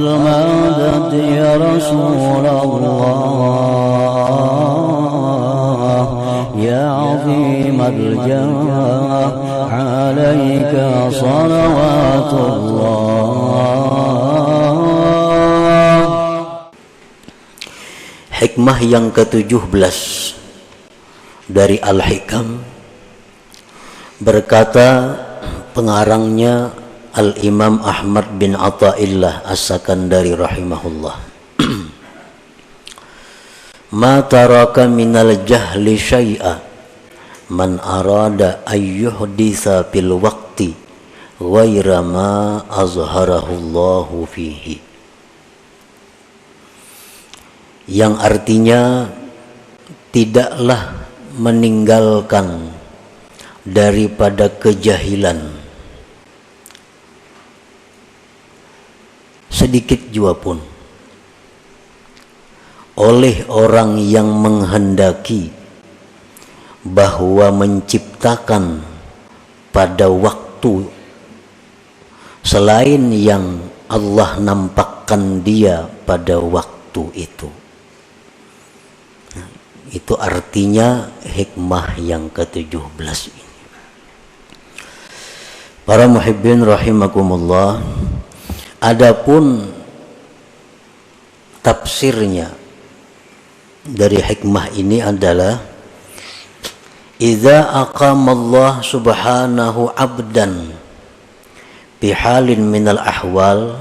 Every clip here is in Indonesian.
المدد يا رسول الله يا عظيم الجاه عليك صلوات الله. Hikmah yang ke-17 dari Al-Hikam, berkata pengarangnya Al-Imam Ahmad bin Athaillah As-Sakandari rahimahullah, ma taraka minal jahli syai'a man arada ayyuhditha fil waqti ghaira ma azharahullahu fihi, yang artinya tidaklah meninggalkan daripada kejahilan sedikit jua pun oleh orang yang menghendaki bahwa menciptakan pada waktu selain yang Allah nampakkan dia pada waktu itu. Nah, itu artinya hikmah yang ke-17 ini. Para muhibbin rahimakumullah, adapun tafsirnya dari hikmah ini adalah idza aqamallah subhanahu abdan bi halin minal ahwal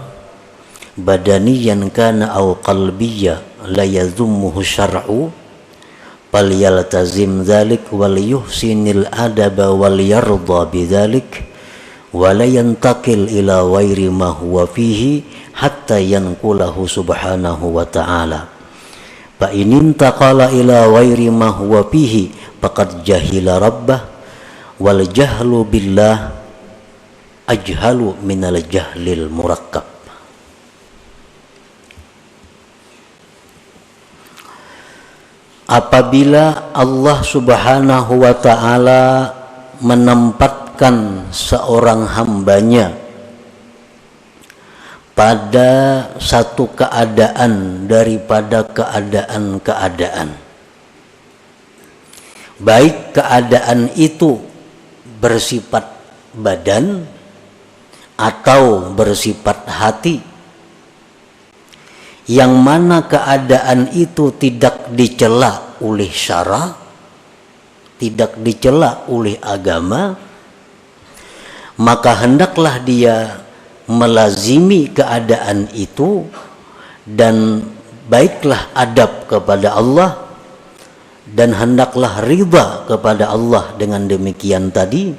badaniyan kana aw qalbiyya la yazummuhu syar'u fal yaltazim dzalik wal yuhsinil adaba wal yarda bidzalik wala yantakil ila ghairi ma huwa fihi hatta yanqulahu subhanahu wa ta'ala. Fa in intaqala ila ghairi ma huwa fihi faqad jahila rabbah wal jahlu billah ajhalu minal jahlil murakkab. Apabila Allah subhanahu wa ta'ala menempatkan seorang hambanya pada satu keadaan daripada keadaan-keadaan, baik keadaan itu bersifat badan atau bersifat hati, yang mana keadaan itu tidak dicela oleh syara, tidak dicela oleh agama, maka hendaklah dia melazimi keadaan itu dan baiklah adab kepada Allah, dan hendaklah ridha kepada Allah dengan demikian tadi,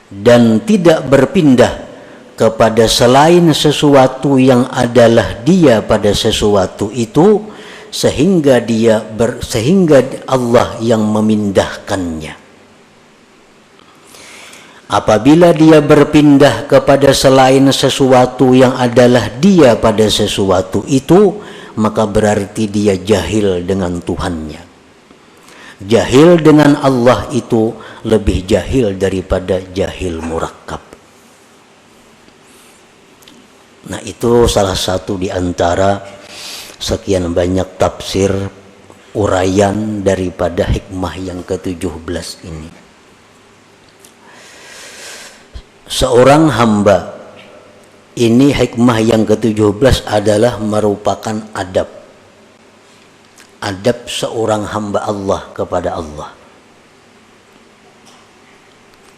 dan tidak berpindah kepada selain sesuatu yang adalah dia pada sesuatu itu sehingga Allah yang memindahkannya. Apabila dia berpindah kepada selain sesuatu yang adalah dia pada sesuatu itu, maka berarti dia jahil dengan Tuhannya. Jahil dengan Allah itu lebih jahil daripada jahil murakkab. Nah, itu salah satu di antara sekian banyak tafsir uraian daripada hikmah yang ke-17 ini. Seorang hamba, ini hikmah yang ke-17 adalah merupakan adab. Adab seorang hamba Allah kepada Allah.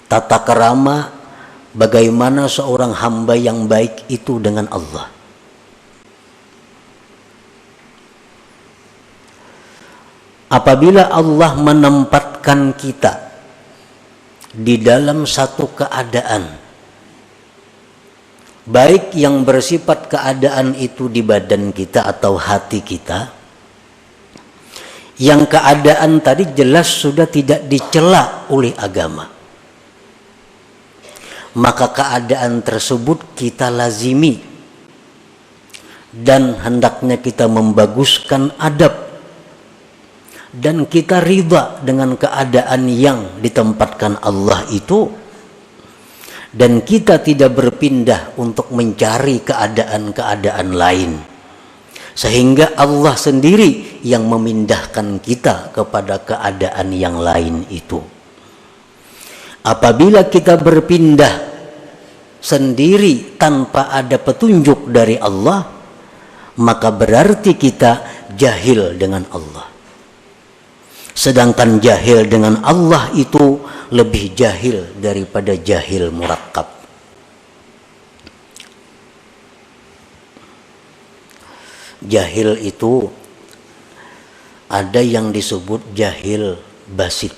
Tata kerama bagaimana seorang hamba yang baik itu dengan Allah. Apabila Allah menempatkan kita di dalam satu keadaan, baik yang bersifat keadaan itu di badan kita atau hati kita, yang keadaan tadi jelas sudah tidak dicela oleh agama, maka keadaan tersebut kita lazimi dan hendaknya kita membaguskan adab dan kita ridha dengan keadaan yang ditempatkan Allah itu, dan kita tidak berpindah untuk mencari keadaan-keadaan lain, sehingga Allah sendiri yang memindahkan kita kepada keadaan yang lain itu. Apabila kita berpindah sendiri tanpa ada petunjuk dari Allah, maka berarti kita jahil dengan Allah. Sedangkan jahil dengan Allah itu lebih jahil daripada jahil murakkab. Jahil itu ada yang disebut jahil basit.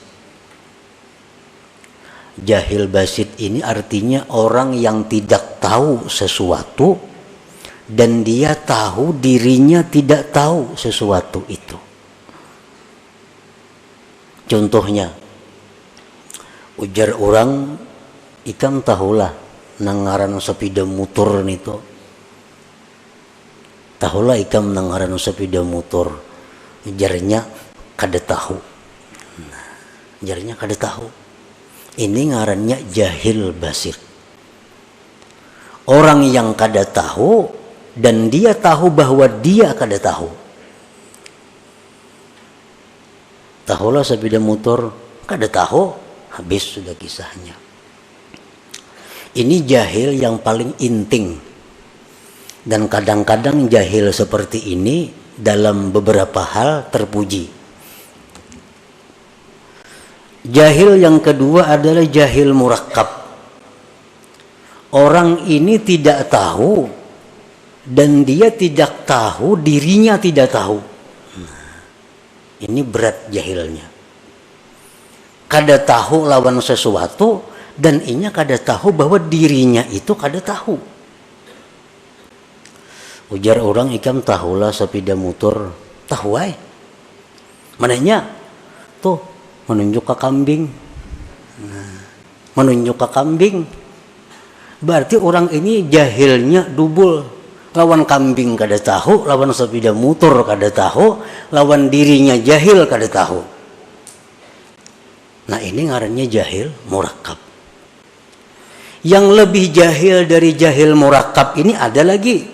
Jahil basit ini artinya orang yang tidak tahu sesuatu dan dia tahu dirinya tidak tahu sesuatu itu. Contohnya, ujar orang, ikam tahulah nangaran sepeda motor nito. Tahulah ikam nangaran sepeda motor. Ujarnya kada tahu. Ujarnya kada tahu. Ini ngarannya jahil basir. Orang yang kada tahu dan dia tahu bahwa dia kada tahu. Tahulah sepeda motor, kada tahu, habis sudah kisahnya. Ini jahil yang paling inting. Dan kadang-kadang jahil seperti ini dalam beberapa hal terpuji. Jahil yang kedua adalah jahil murakkab. Orang ini tidak tahu dan dia tidak tahu dirinya tidak tahu. Ini berat jahilnya. Kada tahu lawan sesuatu dan inya kada tahu bahwa dirinya itu kada tahu. Ujar orang, ikam tahulah sepeda motor. Tahu ay. Mananya? Tuh, menunjuk ke kambing. Menunjuk ke kambing. Berarti orang ini jahilnya double. Lawan kambing kada tahu, lawan sepeda motor kada tahu, lawan dirinya jahil kada tahu. Nah ini ngarannya jahil murakkab. Yang lebih jahil dari jahil murakkab ini ada lagi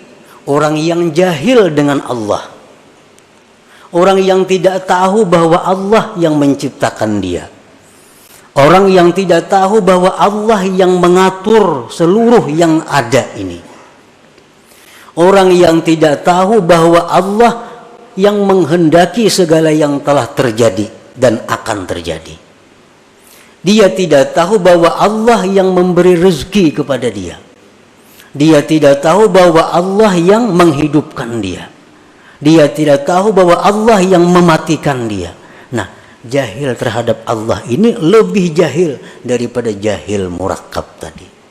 orang yang jahil dengan Allah. Orang yang tidak tahu bahwa Allah yang menciptakan dia. Orang yang tidak tahu bahwa Allah yang mengatur seluruh yang ada ini. Orang yang tidak tahu bahwa Allah yang menghendaki segala yang telah terjadi dan akan terjadi. Dia tidak tahu bahwa Allah yang memberi rezeki kepada dia. Dia tidak tahu bahwa Allah yang menghidupkan dia. Dia tidak tahu bahwa Allah yang mematikan dia. Nah, jahil terhadap Allah ini lebih jahil daripada jahil murakkab tadi.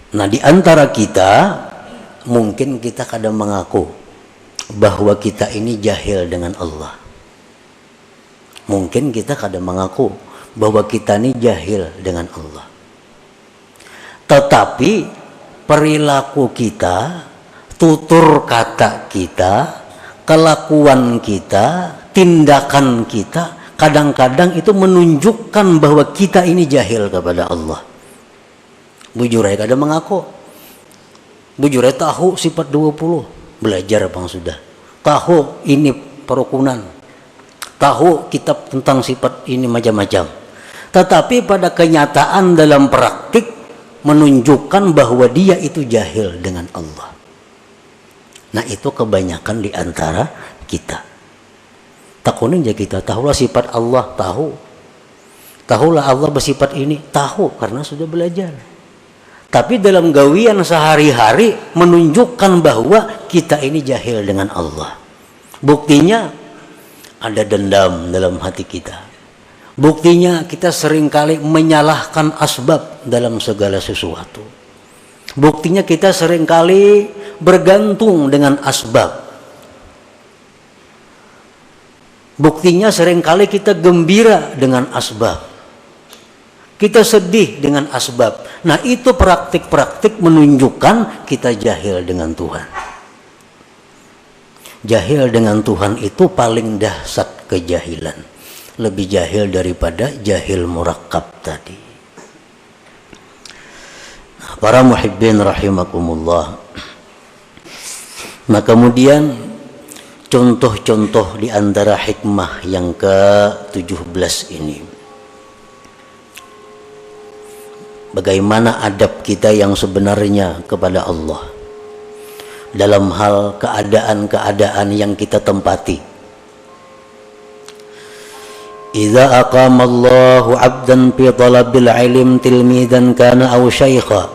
Nah, di antara kita mungkin kita kadang mengaku bahwa kita ini jahil dengan Allah. Mungkin kita kadang mengaku bahwa kita ini jahil dengan Allah. Tetapi perilaku kita, tutur kata kita, kelakuan kita, tindakan kita kadang-kadang itu menunjukkan bahwa kita ini jahil kepada Allah. Bujurai kadang mengaku. Bujurai tahu sifat 20. Belajar bang sudah. Tahu ini perukunan. Tahu kitab tentang sifat ini macam-macam. Tetapi pada kenyataan dalam praktik menunjukkan bahwa dia itu jahil dengan Allah. Nah itu kebanyakan di antara kita. Takunin aja kita. Tahulah sifat Allah. Tahu. Tahulah Allah bersifat ini. Tahu karena sudah belajar. Tapi dalam gawian sehari-hari menunjukkan bahwa kita ini jahil dengan Allah. Buktinya ada dendam dalam hati kita. Buktinya kita seringkali menyalahkan asbab dalam segala sesuatu. Buktinya kita seringkali bergantung dengan asbab. Buktinya seringkali kita gembira dengan asbab. Kita sedih dengan asbab. Nah itu praktik-praktik menunjukkan kita jahil dengan Tuhan. Jahil dengan Tuhan itu paling dahsyat kejahilan, lebih jahil daripada jahil murakkab tadi. Nah, para muhibbin rahimakumullah. Nah, kemudian contoh-contoh di antara hikmah yang ke-17 ini. Bagaimana adab kita yang sebenarnya kepada Allah dalam hal keadaan-keadaan yang kita tempati. Idza aqama Allahu 'abdan fi talabil ilm tilmidan kana aw syaikha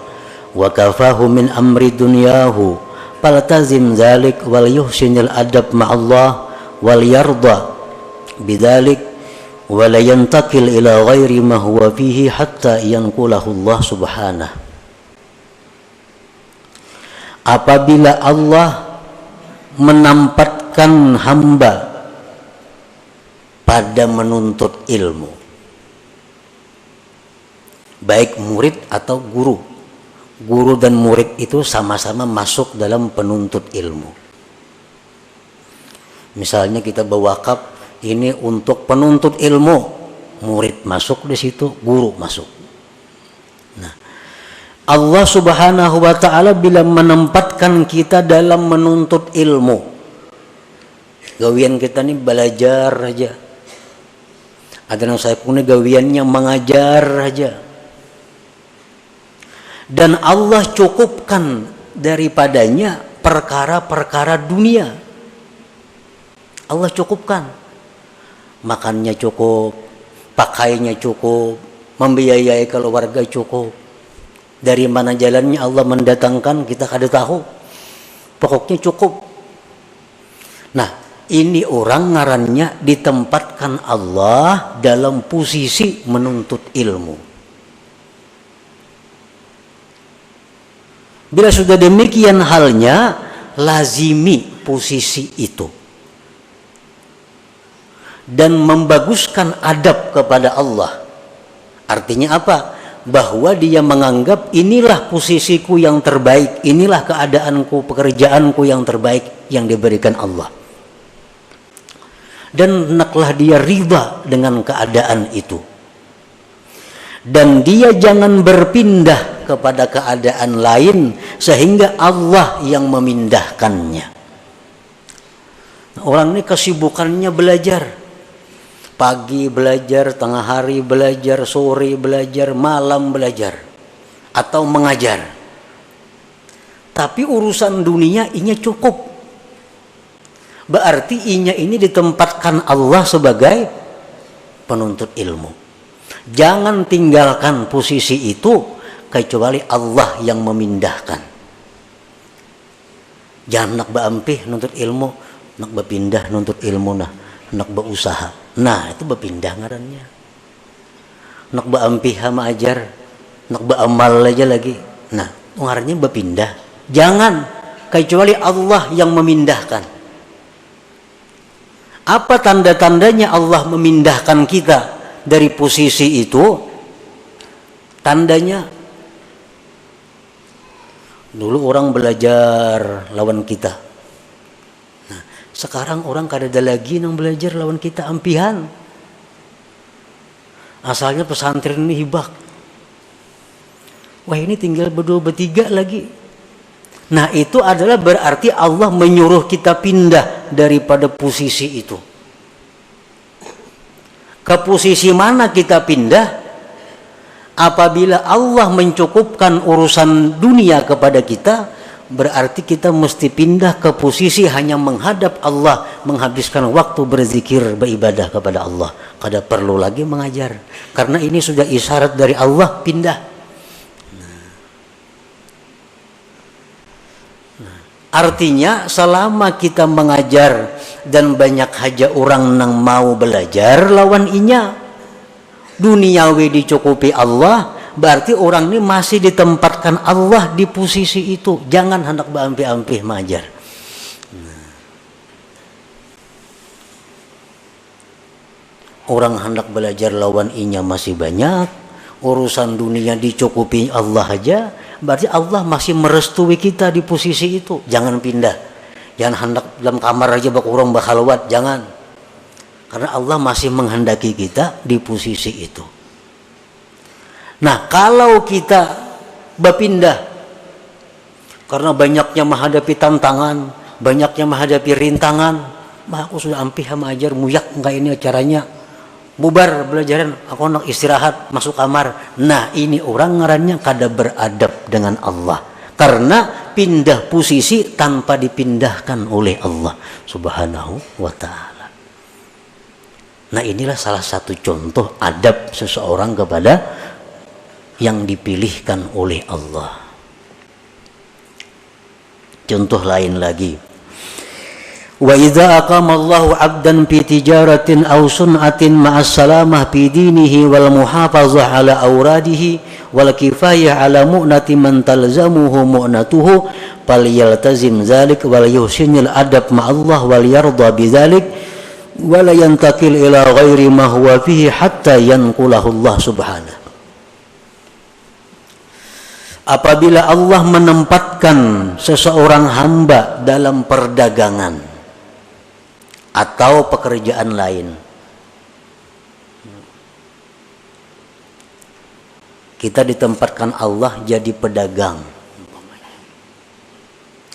wa kafahu min amri dunyahu faltazim dzalik wal yuhsinil adab ma'allah wal yarda bidzalik wa la yantakil ila ghairi ma huwa fihi hatta yanqulahu Allah subhanahu. Apabila Allah menempatkan hamba pada menuntut ilmu, baik murid atau guru dan murid itu sama-sama masuk dalam penuntut ilmu. Misalnya kita berwakaf ini untuk penuntut ilmu, murid masuk di situ, guru masuk. Nah, Allah Subhanahu wa taala bila menempatkan kita dalam menuntut ilmu, gawian kita nih belajar aja. Ada yang saya punya gawiannya mengajar aja. Dan Allah cukupkan daripadanya perkara-perkara dunia. Allah cukupkan. Makannya cukup, pakainya cukup, membiayai keluarga cukup. Dari mana jalannya Allah mendatangkan kita kada tahu. Pokoknya cukup. Nah, ini orang ngarannya ditempatkan Allah dalam posisi menuntut ilmu. Bila sudah demikian halnya, lazimi posisi itu dan membaguskan adab kepada Allah. Artinya apa? Bahwa dia menganggap inilah posisiku yang terbaik, inilah keadaanku, pekerjaanku yang terbaik yang diberikan Allah. Dan hendaklah dia riba dengan keadaan itu. Dan dia jangan berpindah kepada keadaan lain sehingga Allah yang memindahkannya. Orang ini kesibukannya belajar. Pagi belajar, tengah hari belajar, sore belajar, malam belajar, atau mengajar. Tapi urusan dunia inya cukup. Berarti inya ini ditempatkan Allah sebagai penuntut ilmu. Jangan tinggalkan posisi itu kecuali Allah yang memindahkan. Jangan nak berampih nuntut ilmu, nak berpindah nuntut ilmu nah, nak berusaha. Nah, itu berpindah ngarannya. Nak berampih sama ajar, nak beramal aja lagi. Nah, ngarannya berpindah. Jangan, kecuali Allah yang memindahkan. Apa tanda-tandanya Allah memindahkan kita dari posisi itu? Tandanya, dulu orang belajar lawan kita. Sekarang orang kada ada lagi yang belajar lawan kita ampihan. Asalnya pesantren ini hibak. Wah, ini tinggal berdua bertiga lagi. Nah, itu adalah berarti Allah menyuruh kita pindah daripada posisi itu. Ke posisi mana kita pindah? Apabila Allah mencukupkan urusan dunia kepada kita, berarti kita mesti pindah ke posisi hanya menghadap Allah, menghabiskan waktu berzikir, beribadah kepada Allah. Kada perlu lagi mengajar, karena ini sudah isyarat dari Allah pindah. Artinya selama kita mengajar dan banyak haja orang nang mau belajar lawan inya, duniawi dicukupi Allah, berarti orang ini masih ditempatkan Allah di posisi itu. Jangan hendak berampih-ampih mengajar. Orang hendak belajar lawan inya masih banyak, urusan dunia dicukupi Allah aja, berarti Allah masih merestui kita di posisi itu. Jangan pindah. Jangan hendak dalam kamar aja bakurung bakhalwat, jangan. Karena Allah masih menghendaki kita di posisi itu. Nah, kalau kita berpindah karena banyaknya menghadapi tantangan, banyaknya menghadapi rintangan, aku sudah ampih sama ajar muyak enggak ini acaranya. Bubar belajaran, aku nak istirahat, masuk kamar. Nah, ini orang ngarannya kada beradab dengan Allah. Karena pindah posisi tanpa dipindahkan oleh Allah Subhanahu wa ta'ala. Nah, inilah salah satu contoh adab seseorang kepada yang dipilihkan oleh Allah. Contoh lain lagi. Wa idza aqama Allahu 'abdan fi tijaratin aw sun'atin ma'as salamah fi dinihi wal muhafazah ala awradihi wal kifayah ala mu'nati man talzamuhu mu'natuhu falyaltazim dzalik wal yuhsinil adab ma'allah wal yarda bidzalik wa la yantakil ila ghairi ma huwa fihi hatta yanqulahu Allah subhanahu. Apabila Allah menempatkan seseorang hamba dalam perdagangan atau pekerjaan lain, kita ditempatkan Allah jadi pedagang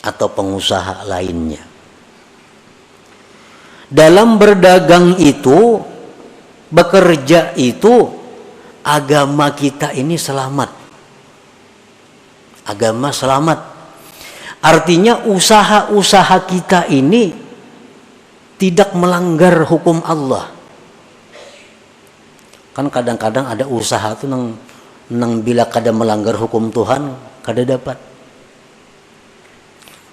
atau pengusaha lainnya. Dalam berdagang itu, bekerja itu, agama kita ini selamat. Agama selamat. Artinya usaha-usaha kita ini tidak melanggar hukum Allah. Kan kadang-kadang ada usaha tuh nang bila kada melanggar hukum Tuhan kada dapat.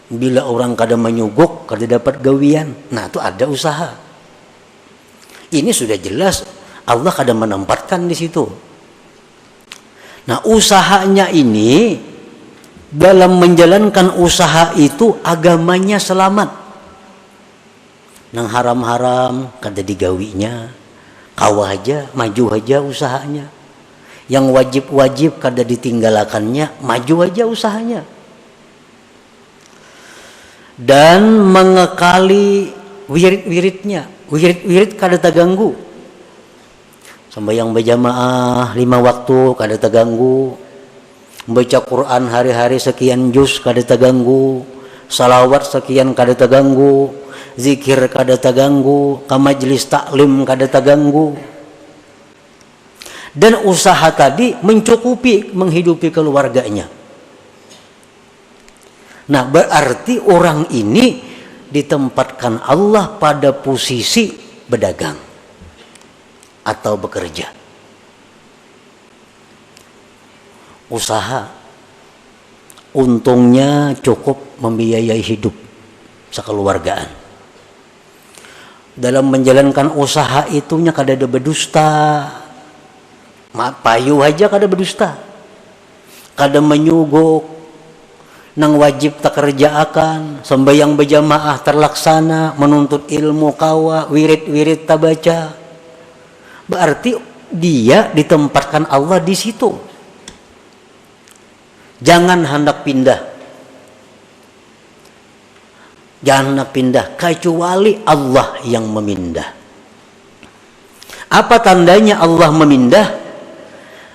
Bila orang kada menyuguk kada dapat gawian. Nah, itu ada usaha. Ini sudah jelas Allah kada menempatkan di situ. Nah, usahanya ini dalam menjalankan usaha itu agamanya selamat. Nang haram-haram kada digawinya, kawah aja, maju aja usahanya. Yang wajib-wajib kada ditinggalakannya, maju aja usahanya. Dan mengekali wirid-wiridnya, wirid-wirid kada terganggu. Sembahyang berjamaah 5 waktu kada terganggu. Baca Quran hari-hari sekian juz kada terganggu, salawat sekian kada terganggu, zikir kada terganggu, ke majelis taklim kada terganggu. Dan usaha tadi mencukupi menghidupi keluarganya. Nah, berarti orang ini ditempatkan Allah pada posisi berdagang atau bekerja. Usaha untungnya cukup membiayai hidup sekeluargaan. Dalam menjalankan usaha itunya kada ada berdusta, payu aja kada berdusta, kada menyuguk, nang wajib tak kerjaakan, sembahyang berjamaah terlaksana, menuntut ilmu kawa, wirid-wirid tak baca. Berarti dia ditempatkan Allah di situ. Jangan hendak pindah. Jangan hendak pindah kecuali Allah yang memindah. Apa tandanya Allah memindah?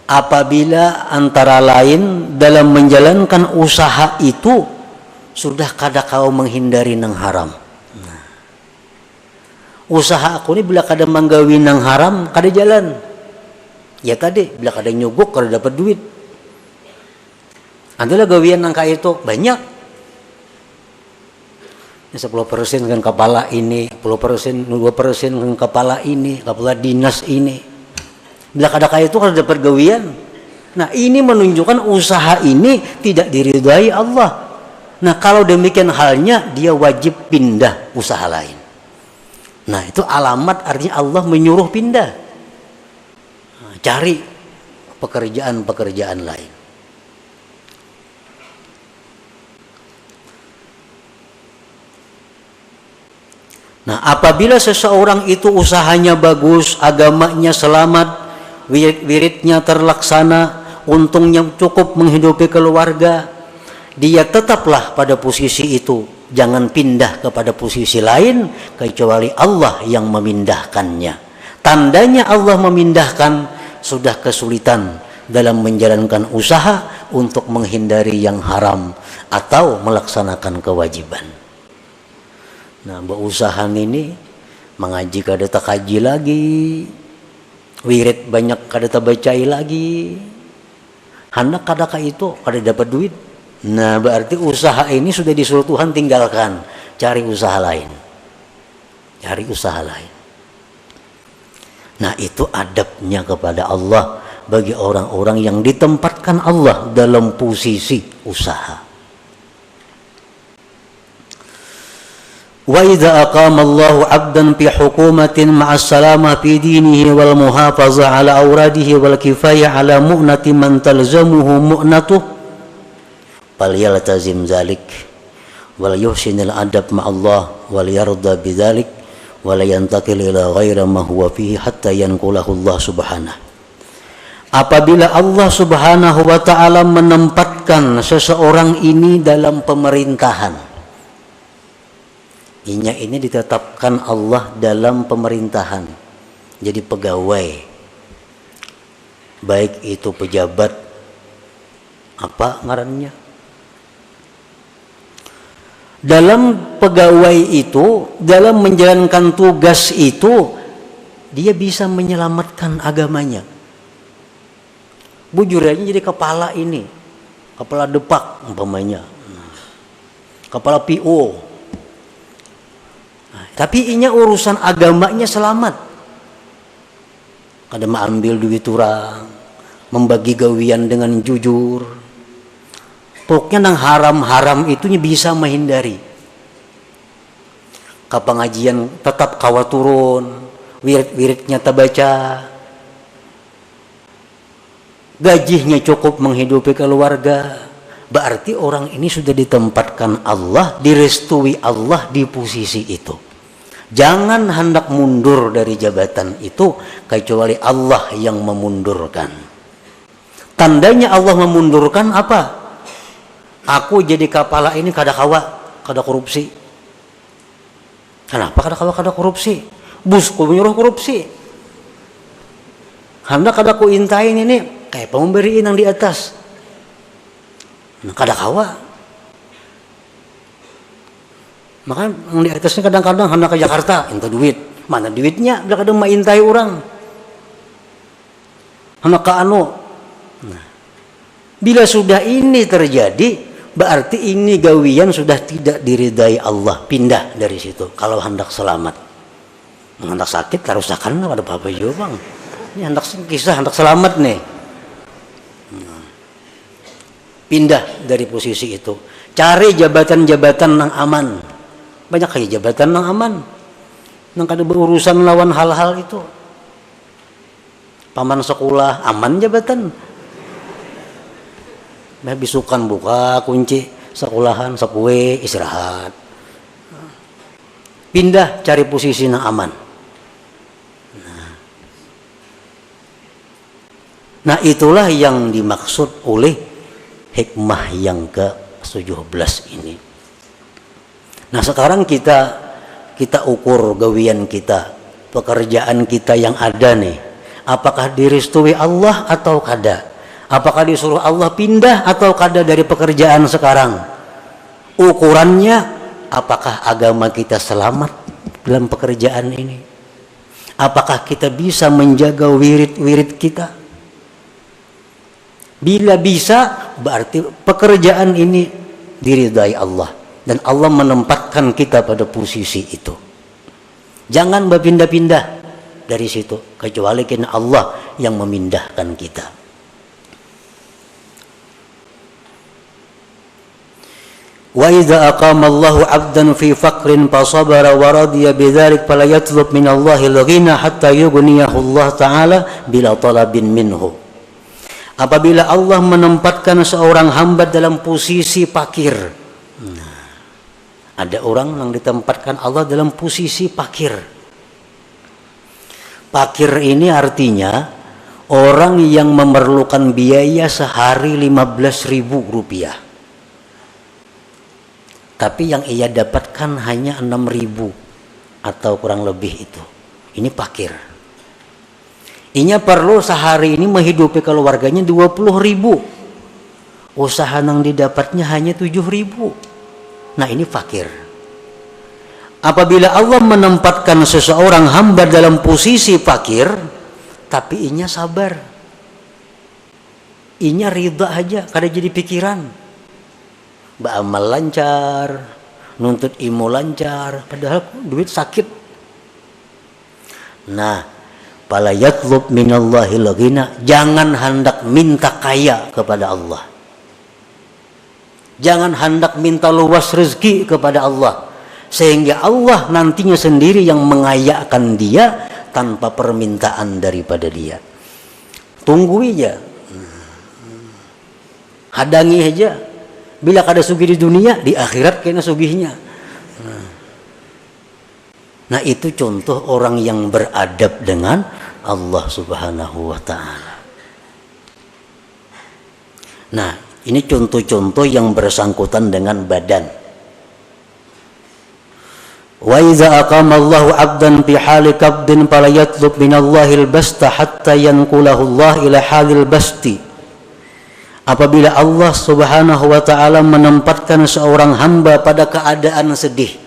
Apabila antara lain dalam menjalankan usaha itu sudah kada kau menghindari nang haram. Nah, usaha aku ini bila kada menggawi nang haram kada jalan. Ya tadi bila kada nyuguk kada dapat duit. Adalah gawian nangka itu banyak. 10% kan kepala ini, 10%, 2% kan kepala ini, kepala dinas ini. Bila kada kaya itu kada dapat gawian. Nah, ini menunjukkan usaha ini tidak diridhai Allah. Nah, kalau demikian halnya dia wajib pindah usaha lain. Nah, itu alamat artinya Allah menyuruh pindah. Nah, cari pekerjaan-pekerjaan lain. Nah, apabila seseorang itu usahanya bagus, agamanya selamat, wirid-wiridnya terlaksana, untungnya cukup menghidupi keluarga, dia tetaplah pada posisi itu Jangan pindah kepada posisi lain kecuali Allah yang memindahkannya. Tandanya Allah memindahkan sudah kesulitan dalam menjalankan usaha untuk menghindari yang haram atau melaksanakan kewajiban. Nah, berusaha ini mengaji kada tak kaji lagi, wirid banyak kada tak bacai lagi, hendak kada itu kada dapat duit. Nah, berarti usaha ini sudah disuruh Tuhan tinggalkan, cari usaha lain. Cari usaha lain. Nah, itu adabnya kepada Allah bagi orang-orang yang ditempatkan Allah dalam posisi usaha. Wa idza aqama Allahu 'abdan fi hukumatin ma'as salamah fi dinihi wal muhafazah 'ala awradihi wal kifayah 'ala mu'nati man talzamuhu mu'natuh falyaltazim zalik wal yuhsinil adab ma'allah wal yarda bidzalik wala yantakil ila ghaira ma huwa fihi hatta yanqulahu Allah subhanahu. Apabila Allah subhanahu wa ta'ala menempatkan seseorang ini dalam pemerintahan, ini ditetapkan Allah dalam pemerintahan jadi pegawai, baik itu pejabat apa ngarannya, dalam pegawai itu, dalam menjalankan tugas itu, dia bisa menyelamatkan agamanya. Bujur aja jadi kepala ini, kepala depak umpamanya, kepala PO. Nah, tapi inya urusan agamanya selamat. Kada ambil duit orang, membagi gawian dengan jujur. Pokoknya nang haram-haram itunya bisa menghindari. Ke pengajian tetap kawa turun, wirid-wiridnya terbaca, gajinya cukup menghidupi keluarga. Berarti orang ini sudah ditempatkan Allah, direstui Allah di posisi itu. Jangan hendak mundur dari jabatan itu kecuali Allah yang memundurkan. Tandanya Allah memundurkan apa? Aku jadi kepala ini kada kawa, kada korupsi. Kenapa kada kawa, kada korupsi? Bosku menyuruh korupsi. Hendak kada ku intain ini kayak pemberiin yang di atas. Nah, kada kawa. Maka yang di atasnya kadang-kadang hendak ke Jakarta, minta duit. Mana duitnya? Bila kadang maintai orang. Hendak ke anu. Nah, bila sudah ini terjadi, berarti ini gawian sudah tidak diridai Allah, pindah dari situ kalau hendak selamat. Hendak sakit karusakan ada apa-apa juga bang, ini hendak kisah hendak selamat nih, pindah dari posisi itu, cari jabatan-jabatan yang aman. Banyak kayak jabatan yang aman yang kada berurusan lawan hal-hal itu. Paman sekolah aman jabatan, bisukan buka kunci sekolahan sekue istirahat, pindah cari posisi yang aman. Nah itulah yang dimaksud oleh hikmah yang ke-17 ini. Nah sekarang kita ukur gawian kita, pekerjaan kita yang ada nih, apakah direstui Allah atau kada? Apakah disuruh Allah pindah atau kada dari pekerjaan sekarang? Ukurannya apakah agama kita selamat dalam pekerjaan ini? Apakah kita bisa menjaga wirid-wirid kita? Bila bisa, berarti pekerjaan ini diridai Allah dan Allah menempatkan kita pada posisi itu. Jangan berpindah-pindah dari situ kecuali karena Allah yang memindahkan kita. Wa idza aqama Allahu 'abdan fi faqrin fa sabara wa radiya bidzalik fala yatlub min Allahi al-ghina hatta yughniyahu Allah taala bila talabin minhu. Apabila Allah menempatkan seorang hamba dalam posisi fakir. Nah, ada orang yang ditempatkan Allah dalam posisi fakir. Fakir ini artinya orang yang memerlukan biaya sehari 15.000 rupiah. tapi yang ia dapatkan hanya 6.000 atau kurang lebih itu. Ini fakir. Inya perlu sehari ini menghidupi keluarganya 20.000. Usaha yang didapatnya hanya 7.000. Nah, ini fakir. Apabila Allah menempatkan seseorang hamba dalam posisi fakir, tapi inya sabar, inya ridha aja, kada jadi pikiran, beramal lancar, nuntut ilmu lancar, padahal duit sakit. Nah, fala yatlub minallahil ghina, jangan hendak minta kaya kepada Allah, jangan hendak minta luas rezeki kepada Allah, sehingga Allah nantinya sendiri yang mengayakan dia tanpa permintaan daripada dia. Tunggu aja, hadangi aja. Bila kada sugih di dunia, di akhirat kena sugihnya. Nah, itu contoh orang yang beradab dengan Allah Subhanahu wa ta'ala. Nah, ini contoh-contoh yang bersangkutan dengan badan. Wa iza aqama Allahu 'abdan fi hali qabdin fala yatlub min Allahil basta hatta yanqulahu Allah ila halil basti. Apabila Allah Subhanahu wa ta'ala menempatkan seorang hamba pada keadaan sedih.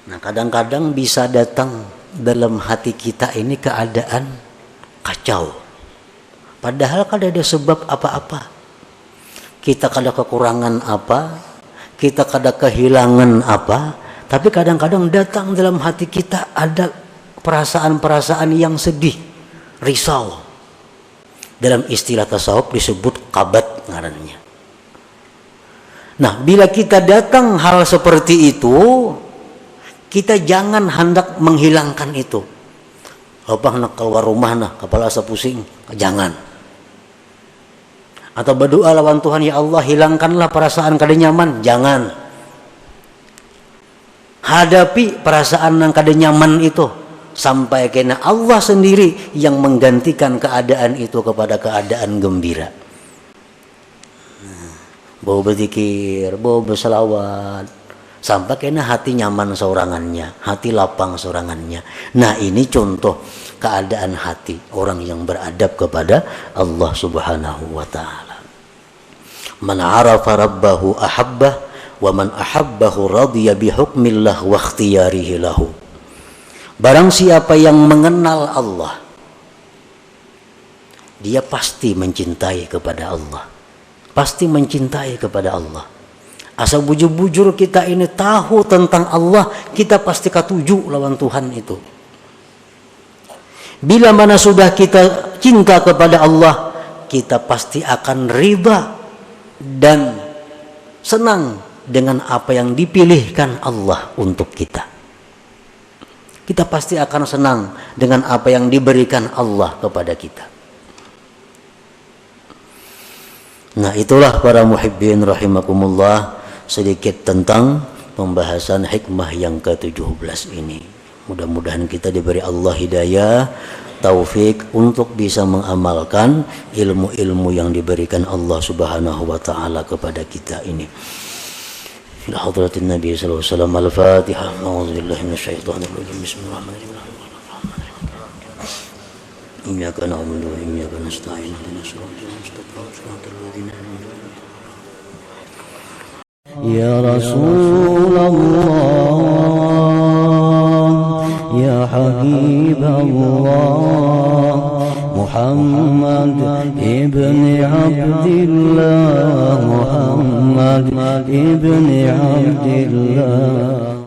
Nah, kadang-kadang bisa datang dalam hati kita ini keadaan kacau. Padahal kada ada sebab apa-apa. Kita kada kekurangan apa, kita kada kehilangan apa. Tapi kadang-kadang datang dalam hati kita ada perasaan-perasaan yang sedih, risau. Dalam istilah tasawuf disebut kabat ngarannya. Nah, bila kita datang hal seperti itu, kita jangan hendak menghilangkan itu. Apa nak keluar rumah nah, kepala asa pusing, jangan. Atau berdoa lawan Tuhan, ya Allah hilangkanlah perasaan kada nyaman, jangan. Hadapi perasaan yang kada nyaman itu sampai kena Allah sendiri yang menggantikan keadaan itu kepada keadaan gembira. Bawa berzikir, bawa berselawat, sampai kena hati nyaman seorangannya, hati lapang seorangannya. Nah, ini contoh keadaan hati orang yang beradab kepada Allah Subhanahu wa ta'ala. Man arafa rabbahu ahabbah wa man ahabbahu radiya bihukmillah wa ikhtiyarihi lahu. Barang siapa yang mengenal Allah, dia pasti mencintai kepada Allah, pasti mencintai kepada Allah. Asal bujur-bujur kita ini tahu tentang Allah, kita pasti katuju lawan Tuhan itu. Bila mana sudah kita cinta kepada Allah, kita pasti akan riba dan senang dengan apa yang dipilihkan Allah untuk kita. Kita pasti akan senang dengan apa yang diberikan Allah kepada kita. Nah, itulah para muhibbin rahimakumullah, sedikit tentang pembahasan hikmah yang ke-17 ini. Mudah-mudahan kita diberi Allah hidayah, taufik untuk bisa mengamalkan ilmu-ilmu yang diberikan Allah Subhanahu wa ta'ala kepada kita ini. إلى حضرة النبي صلى الله عليه وسلم. الفاتحة. أعوذ بالله من الشيطان الرجيم. بسم الله الرحمن الرحيم. إياك نعبد وإياك نستعين اهدنا الصراط المستقيم صراط الذين أنعمت عليهم. يا رسول الله يا حبيب الله محمد ابن عبد الله محمد ابن عبد الله.